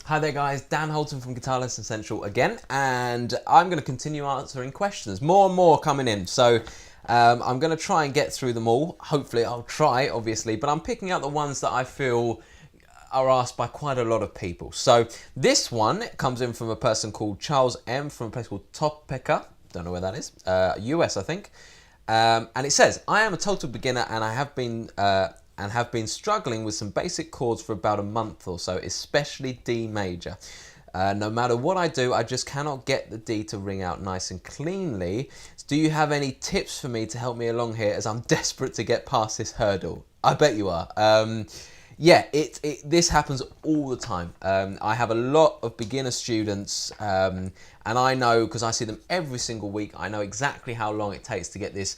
Hi there guys, Dan Holton from Guitar Lesson Central again, and I'm going to continue answering questions. More and more coming in, so I'm going to try and get through them all. Hopefully I'll try, obviously, but I'm picking out the ones that I feel are asked by quite a lot of people. So this one comes in from a person called Charles M from a place called Topeka. Don't know where that is. US, I think. And it says, I am a total beginner and I have been struggling with some basic chords for about a month or so, especially D major. No matter what I do, I just cannot get the D to ring out nice and cleanly. So do you have any tips for me to help me along here, as I'm desperate to get past this hurdle? I bet you are. Yeah, this happens all the time. I have a lot of beginner students, and I know, because I see them every single week, I know exactly how long it takes to get this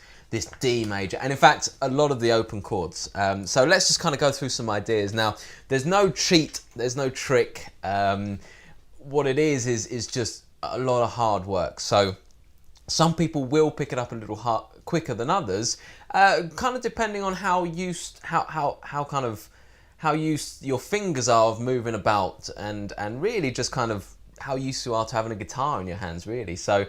D major, and in fact, a lot of the open chords. So let's just kind of go through some ideas. Now, there's no cheat, there's no trick. What it is just a lot of hard work. So some people will pick it up a little quicker than others, kind of depending on how used your fingers are of moving about, and really just kind of how used you are to having a guitar in your hands, really. So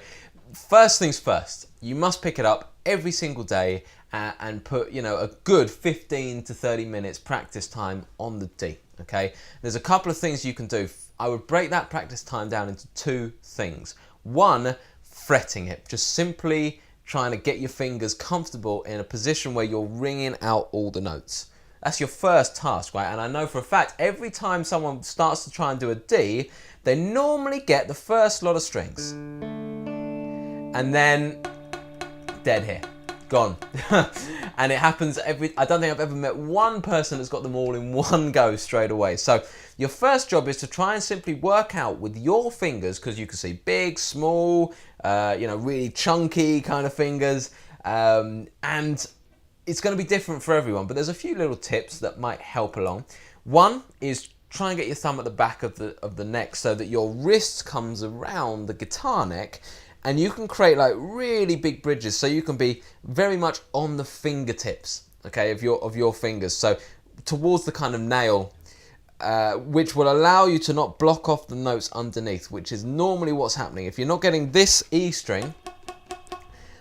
first things first, you must pick it up every single day and put, a good 15 to 30 minutes practice time on the D, okay? There's a couple of things you can do. I would break that practice time down into two things. One, fretting it, just simply trying to get your fingers comfortable in a position where you're ringing out all the notes. That's your first task, right? And I know for a fact, every time someone starts to try and do a D, they normally get the first lot of strings. And then, dead here, gone. And it happens I don't think I've ever met one person that's got them all in one go straight away. So your first job is to try and simply work out with your fingers, because you can see big, small, really chunky kind of fingers, and it's going to be different for everyone, but there's a few little tips that might help along. One is try and get your thumb at the back of the neck so that your wrist comes around the guitar neck, and you can create like really big bridges, so you can be very much on the fingertips, okay, of your fingers, so towards the kind of nail, which will allow you to not block off the notes underneath, which is normally what's happening. If you're not getting this E string,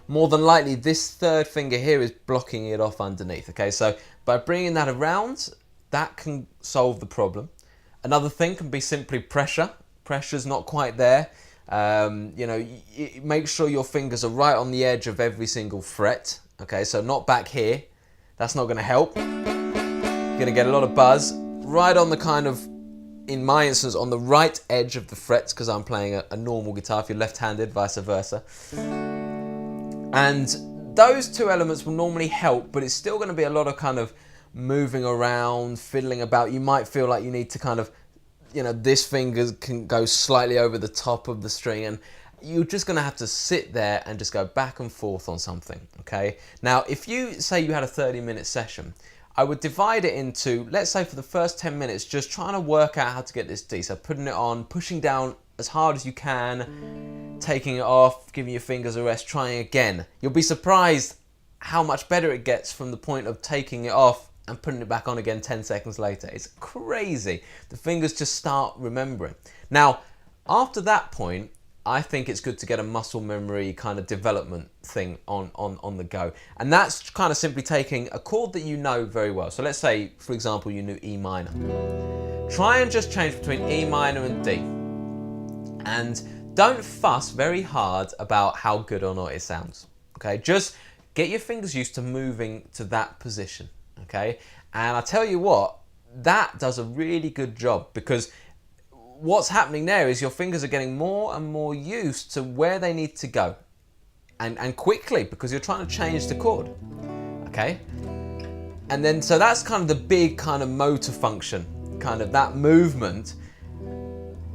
more than likely this third finger here is blocking it off underneath, okay? So by bringing that around, that can solve the problem. Another thing can be simply pressure. Pressure's not quite there. Make sure your fingers are right on the edge of every single fret, okay? So not back here. That's not gonna help. You're gonna get a lot of buzz. Right on the kind of, in my instance, on the right edge of the frets, because I'm playing a normal guitar. If you're left-handed, vice versa. And those two elements will normally help, but it's still going to be a lot of kind of moving around, fiddling about. You might feel like you need to kind of, this finger can go slightly over the top of the string, and you're just going to have to sit there and just go back and forth on something, okay? Now, if you say you had a 30-minute session, I would divide it into, let's say for the first 10 minutes, just trying to work out how to get this D. So putting it on, pushing down as hard as you can, taking it off, giving your fingers a rest, trying again. You'll be surprised how much better it gets from the point of taking it off and putting it back on again 10 seconds later. It's crazy. The fingers just start remembering. Now, after that point, I think it's good to get a muscle memory kind of development thing on the go. And that's kind of simply taking a chord that you know very well. So let's say, for example, you knew E minor. Try and just change between E minor and D. And don't fuss very hard about how good or not it sounds, okay? Just get your fingers used to moving to that position, okay? And I tell you what, that does a really good job, because what's happening there is your fingers are getting more and more used to where they need to go, and quickly, because you're trying to change the chord, okay? And then, so that's kind of the big kind of motor function, kind of that movement.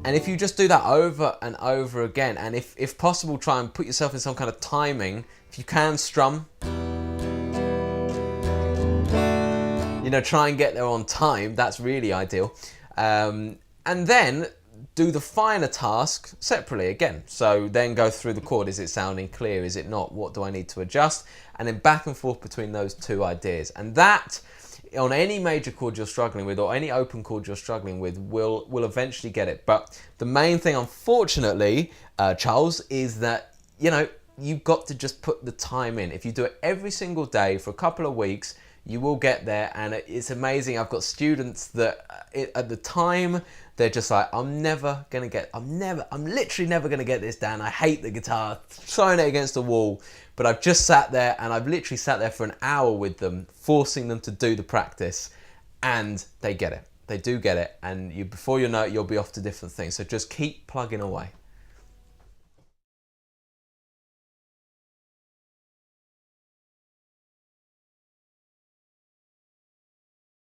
And if you just do that over and over again, and if possible, try and put yourself in some kind of timing. If you can strum, try and get there on time. That's really ideal. And then do the finer task separately again. So then go through the chord. Is it sounding clear? Is it not? What do I need to adjust? And then back and forth between those two ideas. And that on any major chord you're struggling with, or any open chord you're struggling with, will eventually get it. But the main thing, unfortunately, Charles, is that, you know, you've got to just put the time in. If you do it every single day for a couple of weeks, you will get there. And it's amazing. I've got students that at the time, they're just like, I'm literally never gonna get this down. I hate the guitar, throwing it against the wall. But I've just sat there, and I've literally sat there for an hour with them, forcing them to do the practice, and they get it. They do get it, and before you know it, you'll be off to different things. So just keep plugging away.